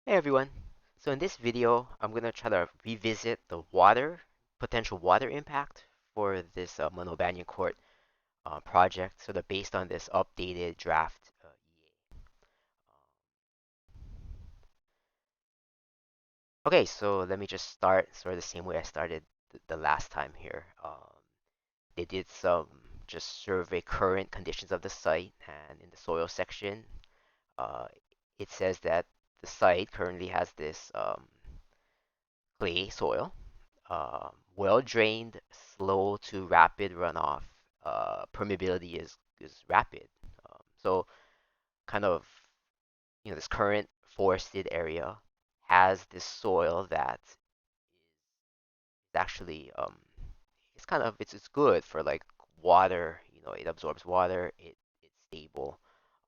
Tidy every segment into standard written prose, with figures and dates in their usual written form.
Hey everyone. So in this video, I'm gonna try to revisit the potential water impact for this Manoa Banyan Court project, sort of based on this updated draft EA. Okay, so let me just start sort of the same way I started the last time here. They did some just survey current conditions of the site, and in the soil section, uh, it says that the site currently has this clay soil, well drained, slow to rapid runoff. Permeability is rapid. So kind of this current forested area has this soil that is actually it's good for like water. It absorbs water. It's stable.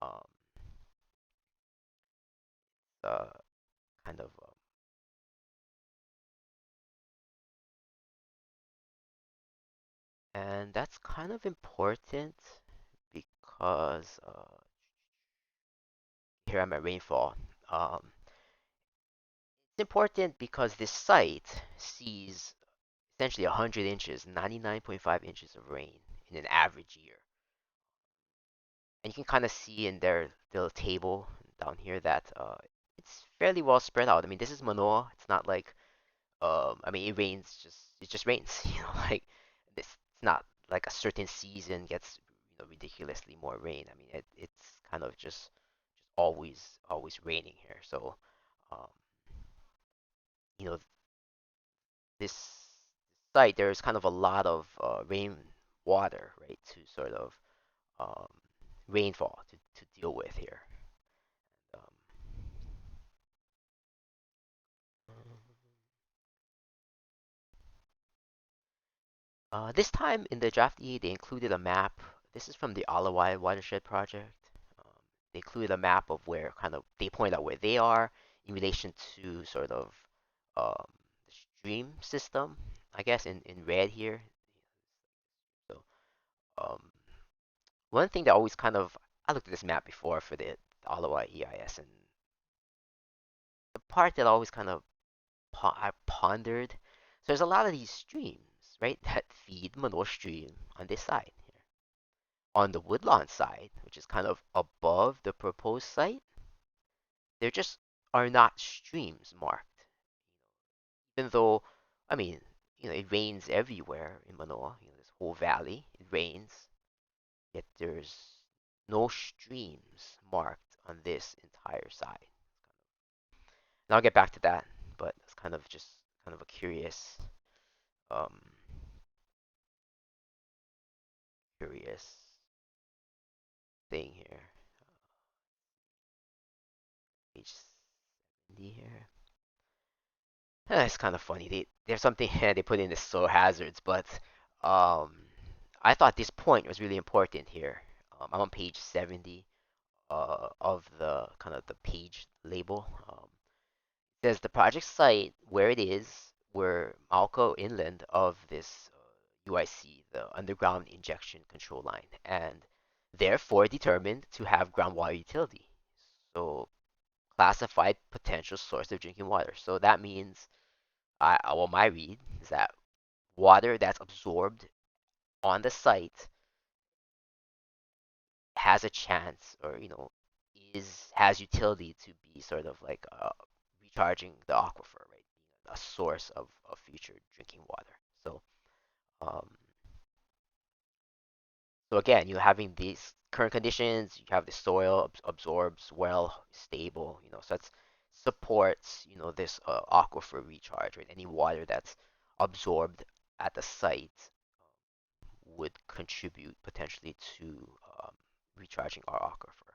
Um, uh, kind of and that's kind of important because here I'm at rainfall. Um, It's important because this site sees essentially 100 inches, 99.5 inches of rain in an average year. And you can kind of see in their little table down here that it's fairly well spread out. I mean, this is Manoa. It's not like I mean, it just rains. Like it's not like a certain season gets ridiculously more rain. I mean, it's kind of just always raining here. So um, you know this site, there's kind of a lot of rain water, right, to sort of um, rainfall to deal with here. Um, this time in the draft E, they included a map. This is from the Alawai Watershed Project. Um, they included a map of where kind of they point out where they are in relation to sort of um, the stream system, I guess, in red here. So um, one thing that always kind of I looked at this map before for the Alawai EIS, and the part that always kind of I pondered. So there's a lot of these streams, right, that feed Manoa Stream on this side here. On the Woodlawn side, which is kind of above the proposed site, there just are not streams marked. Even though, I mean, it rains everywhere in Manoa. This whole valley, it rains, yet there's no streams marked on this entire side. And I'll get back to that, but it's kind of just kind of a um, curious thing here. Page 70 here. It's kind of funny. There's something they put in the soil hazards, but um, I thought this point was really important here. I'm on page 70 of the kind of the page label. It says the project site where it is, where Malco inland of this UIC, the underground injection control line, and therefore determined to have groundwater utility. So classified potential source of drinking water. So that means, my read is that water that's absorbed on the site has a chance, or is has utility to be sort of like recharging the aquifer, right? Being a source of future drinking water. So, um, so again, you having these current conditions, you have the soil absorbs well, stable, so it supports, this aquifer recharge, right? Any water that's absorbed at the site would contribute potentially to recharging our aquifer.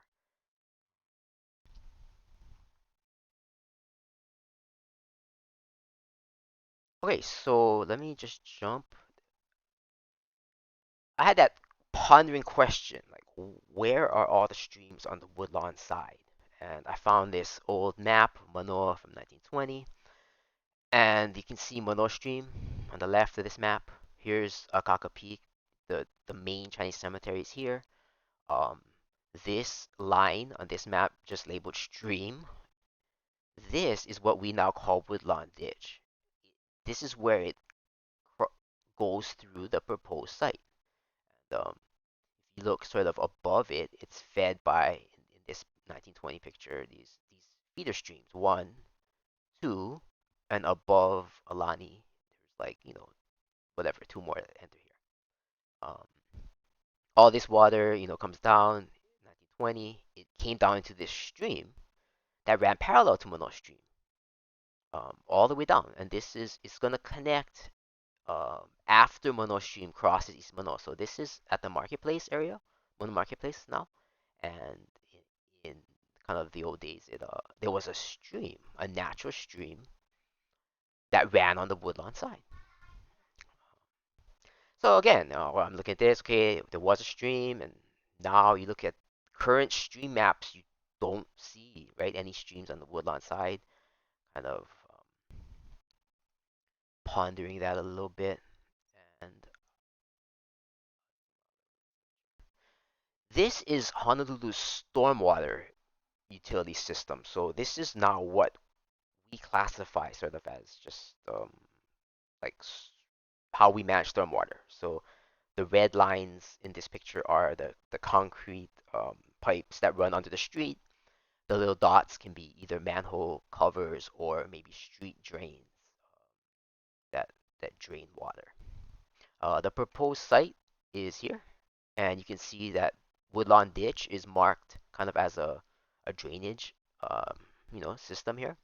Okay, so let me just jump. I had that pondering question, like where are all the streams on the Woodlawn side? And I found this old map, Manoa from 1920, and you can see Manoa Stream on the left of this map. Here's Akaka Peak, the main Chinese cemetery is here. Um, this line on this map just labeled stream This is what we now call Woodlawn Ditch. This is where it goes through the proposed site. If you look sort of above it, it's fed by, in this 1920 picture, these feeder streams. One, two, and above Alani, there's like, whatever, two more that enter here. Um, all this water, comes down 1920. It came down into this stream that ran parallel to Manoa Stream, all the way down. And this is it's gonna connect after Manoa Stream crosses East Manoa. So this is at the marketplace area, Manoa Marketplace now, and in kind of the old days, there was a stream, a natural stream that ran on the Woodlawn side. So again, well, I'm looking at this. Okay, there was a stream, and now you look at current stream maps. You don't see right any streams on the Woodlawn side. Kind of pondering that a little bit, and this is Honolulu's stormwater utility system. So this is now what we classify sort of as just like how we manage stormwater. So the red lines in this picture are the concrete pipes that run under the street. The little dots can be either manhole covers or maybe street drains that that drain water. The proposed site is here, and you can see that Woodlawn Ditch is marked kind of as a drainage system here.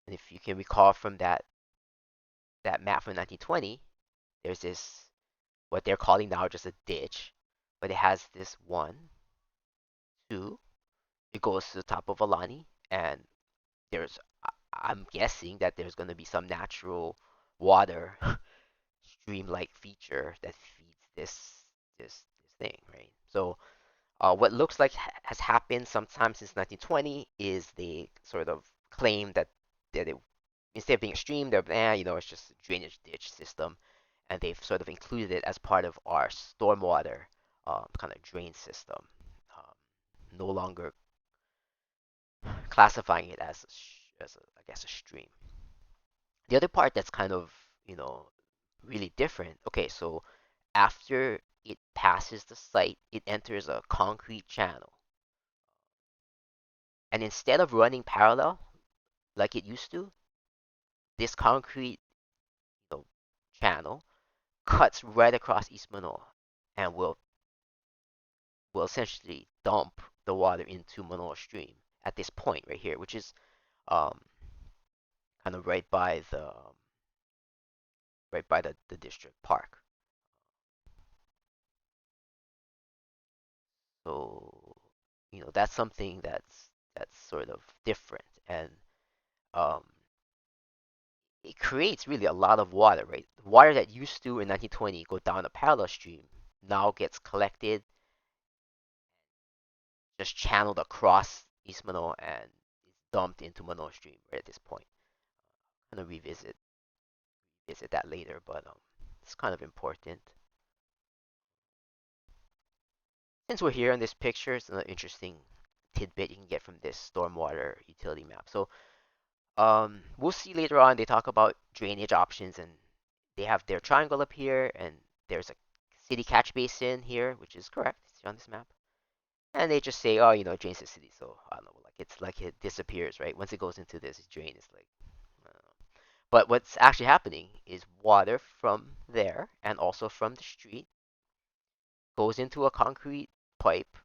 And if you can recall from that map from 1920, there's this what they're calling now just a ditch, but it has this one, two. It goes to the top of Alani, and there's I'm guessing that there's going to be some natural water stream-like feature that feeds this thing, right? So what looks like has happened sometime since 1920 is they sort of claim that it, instead of being a stream, they're it's just a drainage ditch system, and they've sort of included it as part of our stormwater kind of drain system, no longer classifying it as I guess a stream. The other part that's kind of really different. Okay, so after it passes the site, it enters a concrete channel. And instead of running parallel like it used to, this concrete you know, channel cuts right across East Manoa and will essentially dump the water into Manoa Stream at this point right here, which is um, kind of right by the district park. So that's something that's sort of different, and um, it creates really a lot of water, right? Water that used to in 1920 go down a parallel stream now gets collected, just channeled across East Manoa and is dumped into Manoa Stream right at this point. I'm gonna revisit that later, but it's kind of important. Since we're here in this picture, it's an interesting tidbit you can get from this stormwater utility map. So we'll see later on they talk about drainage options, and they have their triangle up here, and there's a city catch basin here, which is correct. It's on this map. And they just say, oh, it drains the city. So I don't know, like it's like it disappears, right? Once it goes into this drain, it's like, I don't know. But what's actually happening is water from there and also from the street goes into a concrete pipe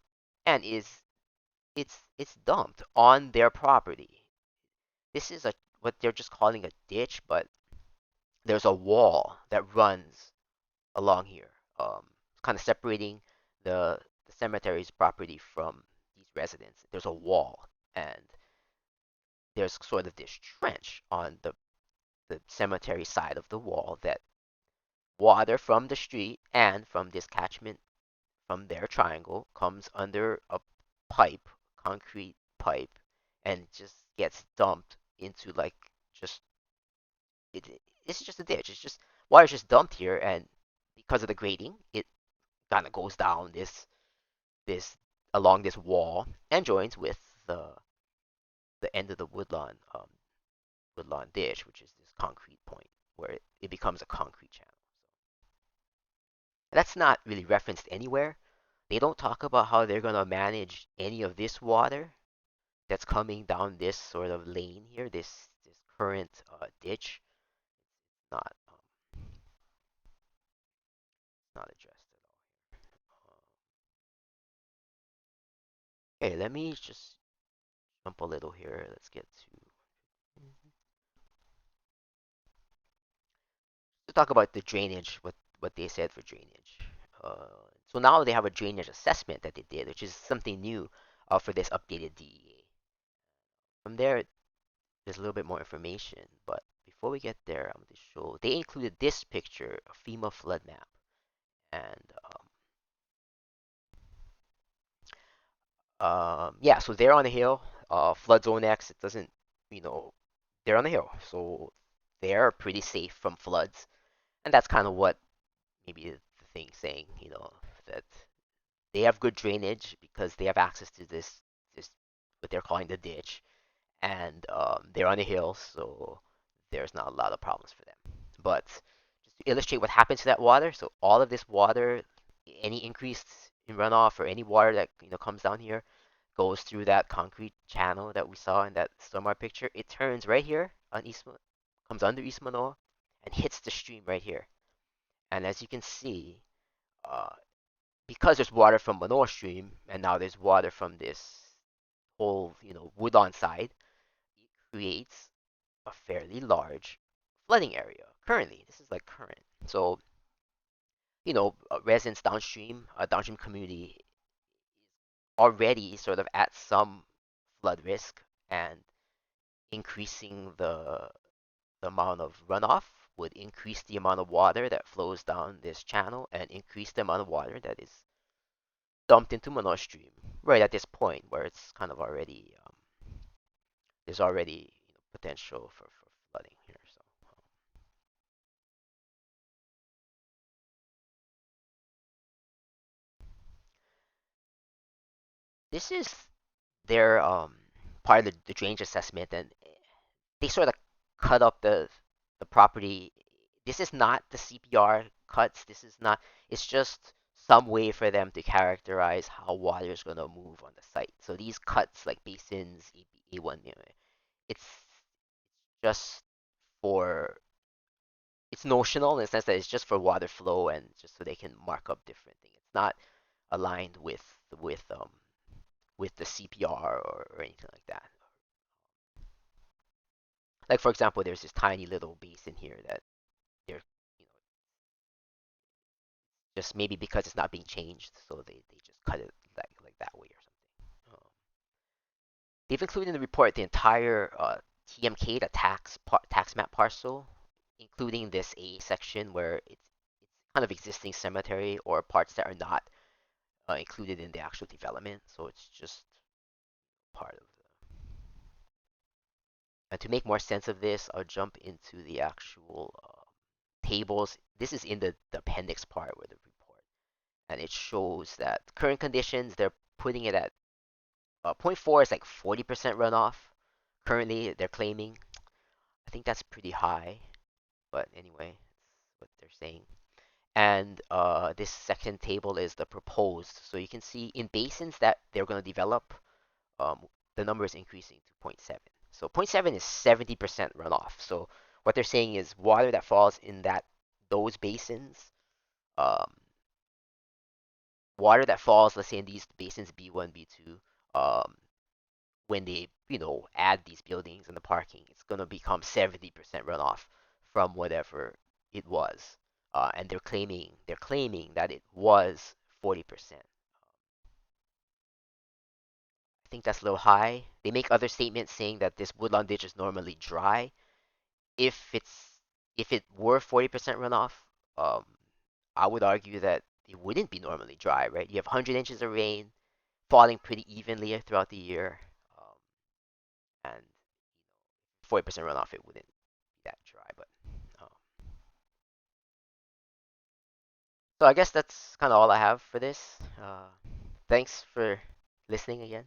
and it's dumped on their property. This is a what they're just calling a ditch, but there's a wall that runs along here, kind of separating the cemetery's property from these residents. There's a wall, and there's sort of this trench on the cemetery side of the wall that water from the street and from this catchment from their triangle comes under a pipe, concrete pipe, and just gets dumped into like just it. It's just a ditch. It's just water's just dumped here, and because of the grading, it kind of goes down this along this wall and joins with the end of the woodlawn ditch, which is this concrete point where it becomes a concrete channel. That's not really referenced anywhere. They don't talk about how they're gonna manage any of this water that's coming down this sort of lane here, this current ditch. Not not addressed at all. Okay, let me just jump a little here. Let's get to talk about the drainage. What they said for drainage. So now they have a drainage assessment that they did, which is something new for this updated DEA. From there, there's a little bit more information, but before we get there, I'm going to show they included this picture, a FEMA flood map, and yeah, so they're on a hill. Flood zone X, it doesn't, you know, they're on a hill, so they're pretty safe from floods, and that's kind of what maybe the thing saying, that they have good drainage because they have access to this what they're calling the ditch, and they're on a hill, so there's not a lot of problems for them. But just to illustrate what happens to that water, so all of this water, any increase in runoff or any water that comes down here, goes through that concrete channel that we saw in that stormwater picture. It turns right here on comes under East Manoa, and hits the stream right here. And as you can see, uh, because there's water from Manoa Stream, and now there's water from this whole, Woodlawn side, it creates a fairly large flooding area. Currently, this is like current. So, residents downstream, downstream community already sort of at some flood risk, and increasing the amount of runoff would increase the amount of water that flows down this channel and increase the amount of water that is dumped into Manoa Stream right at this point where it's kind of already there's already potential for flooding here. So this is their part of the drainage assessment, and they sort of cut up the property. This is not the CPR cuts. This is not. It's just some way for them to characterize how water is gonna move on the site. So these cuts, like basins, A1, it's just for it's notional in the sense that it's just for water flow and just so they can mark up different things. It's not aligned with the CPR or anything like that. Like for example, there's this tiny little basin here that they're just maybe because it's not being changed, so they just cut it like that way or something. They've included in the report the entire TMK, the tax map parcel, including this A section where it's kind of existing cemetery or parts that are not included in the actual development. So it's just part of the. And to make more sense of this, I'll jump into the actual tables. This is in the appendix part where the report, and it shows that current conditions they're putting it at point 0.4 is like 40% runoff. Currently, they're claiming. I think that's pretty high, but anyway, that's what they're saying. And this second table is the proposed. So you can see in basins that they're going to develop, um, the number is increasing to zero point 0.7. So zero point 0.7 is 70% runoff. So what they're saying is water that falls in those basins, um, water that falls, let's say in these basins B1, B2, um, when they add these buildings and the parking, it's gonna become 70% runoff from whatever it was, and they're claiming that it was 40%. I think that's a little high. They make other statements saying that this woodland ditch is normally dry. If it were 40% runoff, um, I would argue that it wouldn't be normally dry, right? You have 100 inches of rain falling pretty evenly throughout the year, and 40% runoff, it wouldn't be that dry. But um, so I guess that's kind of all I have for this. Thanks for listening again.